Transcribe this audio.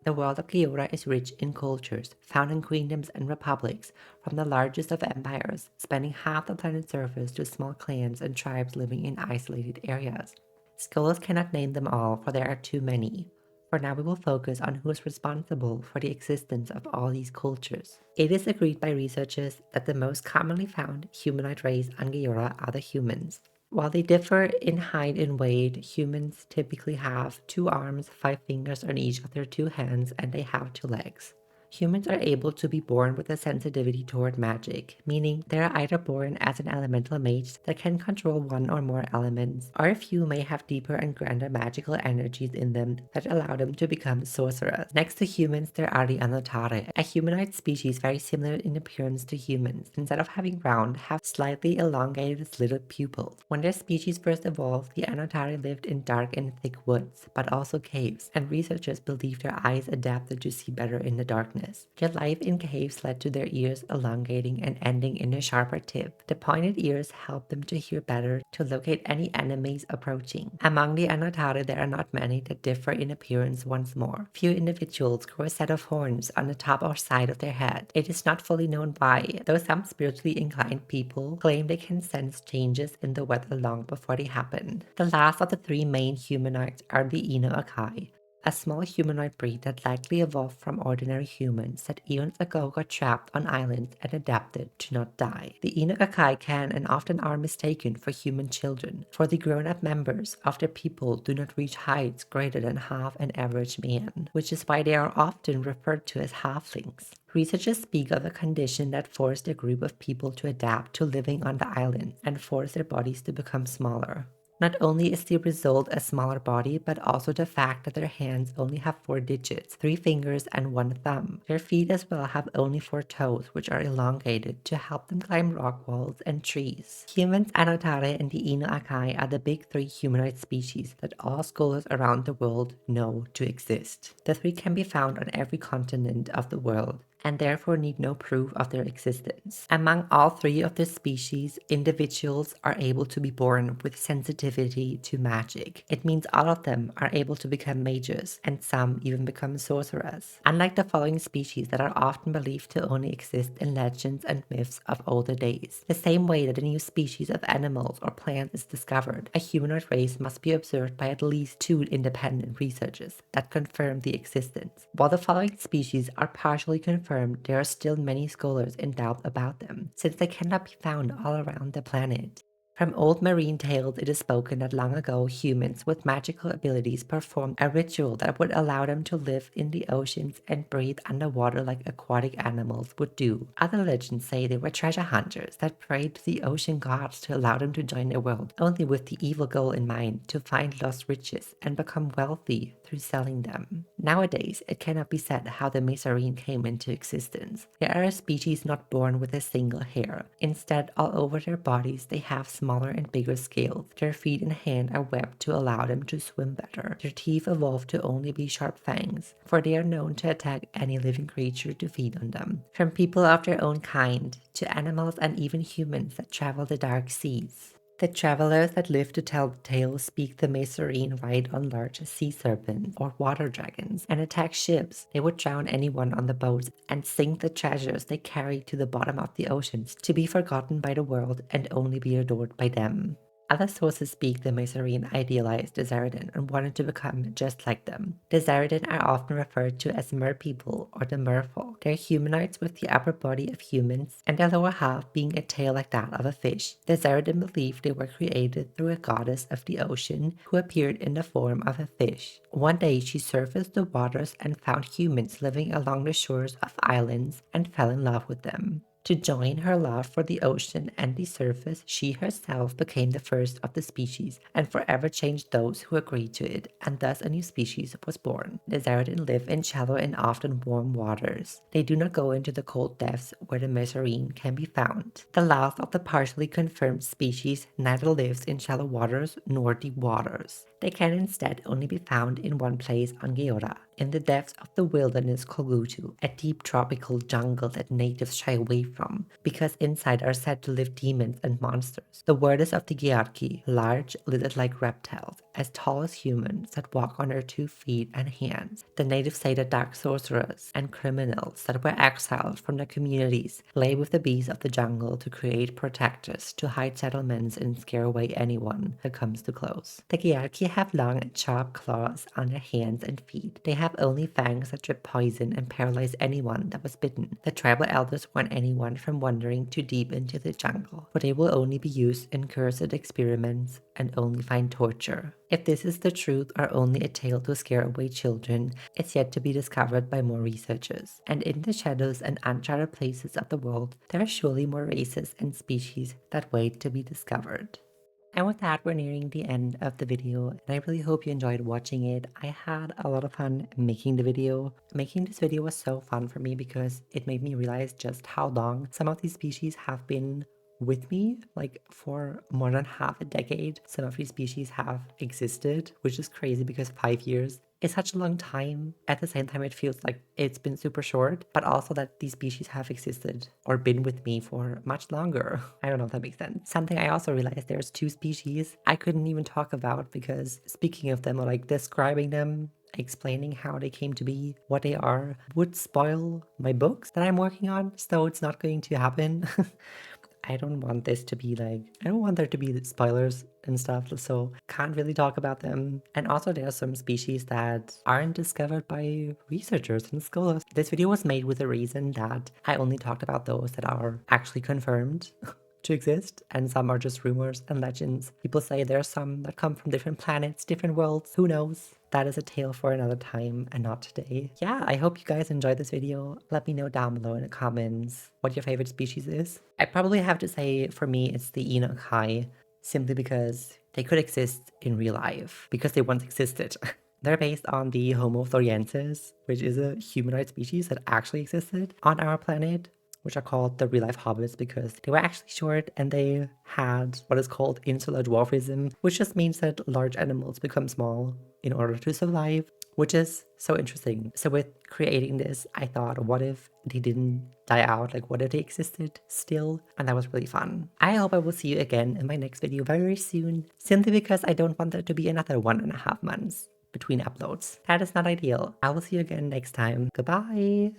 The world of Gyora is rich in cultures, found in kingdoms and republics, from the largest of empires, spanning half the planet's surface, to small clans and tribes living in isolated areas. Scholars cannot name them all, for there are too many. For now, we will focus on who is responsible for the existence of all these cultures. It is agreed by researchers that the most commonly found humanoid race on Gyora are the humans. While they differ in height and weight, humans typically have 2 arms, 5 fingers on each of their 2 hands, and they have 2 legs. Humans are able to be born with a sensitivity toward magic, meaning they are either born as an elemental mage that can control one or more elements, or a few may have deeper and grander magical energies in them that allow them to become sorcerers. Next to humans, there are the Anotare, a humanoid species very similar in appearance to humans. Instead of having round, have slightly elongated slitted pupils. When their species first evolved, the Anotare lived in dark and thick woods, but also caves, and researchers believe their eyes adapted to see better in the darkness. Their life in caves led to their ears elongating and ending in a sharper tip. The pointed ears helped them to hear better, to locate any enemies approaching. Among the Anotare, there are not many that differ in appearance once more. Few individuals grow a set of horns on the top or side of their head. It is not fully known why, though some spiritually inclined people claim they can sense changes in the weather long before they happen. The last of the 3 main humanoids are the Inu-Akai, a small humanoid breed that likely evolved from ordinary humans that eons ago got trapped on islands and adapted to not die. The Inu-Akai can and often are mistaken for human children, for the grown-up members of their people do not reach heights greater than half an average man, which is why they are often referred to as halflings. Researchers speak of a condition that forced a group of people to adapt to living on the island and forced their bodies to become smaller. Not only is the result a smaller body, but also the fact that their hands only have 4 digits, 3 fingers and 1 thumb. Their feet as well have only 4 toes, which are elongated to help them climb rock walls and trees. Humans, Anotare, and the Inu-Akai are the big 3 humanoid species that all scholars around the world know to exist. The 3 can be found on every continent of the world, and therefore need no proof of their existence. Among all 3 of the species, individuals are able to be born with sensitivity to magic. It means all of them are able to become mages, and some even become sorcerers. Unlike the following species that are often believed to only exist in legends and myths of older days, the same way that a new species of animals or plants is discovered, a humanoid race must be observed by at least 2 independent researchers that confirm the existence. While the following species are partially confirmed, there are still many scholars in doubt about them, since they cannot be found all around the planet. From old marine tales, it is spoken that long ago humans with magical abilities performed a ritual that would allow them to live in the oceans and breathe underwater like aquatic animals would do. Other legends say they were treasure hunters that prayed to the ocean gods to allow them to join their world, only with the evil goal in mind to find lost riches and become wealthy through selling them. Nowadays, it cannot be said how the Mesarine came into existence. They are a species not born with a single hair. Instead, all over their bodies, they have smaller and bigger scales. Their feet and hands are webbed to allow them to swim better. Their teeth evolved to only be sharp fangs, for they are known to attack any living creature to feed on them. From people of their own kind, to animals and even humans that travel the dark seas. The travelers that live to tell the tale speak the Mesarine ride on large sea serpents or water dragons and attack ships. They would drown anyone on the boats and sink the treasures they carry to the bottom of the oceans to be forgotten by the world and only be adored by them. Other sources speak the Mesarine idealized the Zaradin and wanted to become just like them. The Zaradin are often referred to as merpeople or the merfolk. They're humanoids with the upper body of humans and their lower half being a tail like that of a fish. The Zaradin believed they were created through a goddess of the ocean who appeared in the form of a fish. One day she surfaced the waters and found humans living along the shores of islands and fell in love with them. To join her love for the ocean and the surface, she herself became the first of the species and forever changed those who agreed to it, and thus a new species was born. The Zaradin live in shallow and often warm waters. They do not go into the cold depths where the Mesarine can be found. The last of the partially confirmed species neither lives in shallow waters nor deep waters. They can instead only be found in one place on Gyora, in the depths of the wilderness Kogutu, a deep tropical jungle that natives shy away from, because inside are said to live demons and monsters. The word is of the Gyarki, large, lizard-like reptiles, as tall as humans that walk on their 2 feet and hands. The natives say that dark sorcerers and criminals that were exiled from their communities lay with the beasts of the jungle to create protectors to hide settlements and scare away anyone that comes too close. The Gyarki have long and sharp claws on their hands and feet. They have only fangs that drip poison and paralyze anyone that was bitten. The tribal elders warn anyone from wandering too deep into the jungle, for they will only be used in cursed experiments and only find torture. If this is the truth or only a tale to scare away children, it's yet to be discovered by more researchers. And in the shadows and uncharted places of the world, there are surely more races and species that wait to be discovered. And with that, we're nearing the end of the video, and I really hope you enjoyed watching it. I had a lot of fun making the video. Making this video was so fun for me because it made me realize just how long some of these species have been with me, like for more than half a decade. Some of these species have existed, which is crazy because 5 years is such a long time. At the same time, it feels like it's been super short, but also that these species have existed or been with me for much longer. I don't know if that makes sense. Something I also realized, there's 2 species I couldn't even talk about because speaking of them or like describing them, explaining how they came to be, what they are, would spoil my books that I'm working on, so it's not going to happen. I don't want this to be like, I don't want there to be spoilers and stuff, so can't really talk about them. And also there are some species that aren't discovered by researchers and scholars. This video was made with the reason that I only talked about those that are actually confirmed to exist, and some are just rumors and legends. People say there are some that come from different planets, different worlds, who knows? That is a tale for another time and not today. Yeah, I hope you guys enjoyed this video. Let me know down below in the comments what your favorite species is. I probably have to say for me it's the Enoch High, simply because they could exist in real life, because they once existed. They're based on the Homo floresiensis, which is a humanoid species that actually existed on our planet, which are called the real-life hobbits because they were actually short and they had what is called insular dwarfism, which just means that large animals become small in order to survive, which is so interesting. So with creating this, I thought, what if they didn't die out? Like, what if they existed still? And that was really fun. I hope I will see you again in my next video very soon, simply because I don't want there to be another 1.5 months between uploads. That is not ideal. I will see you again next time. Goodbye!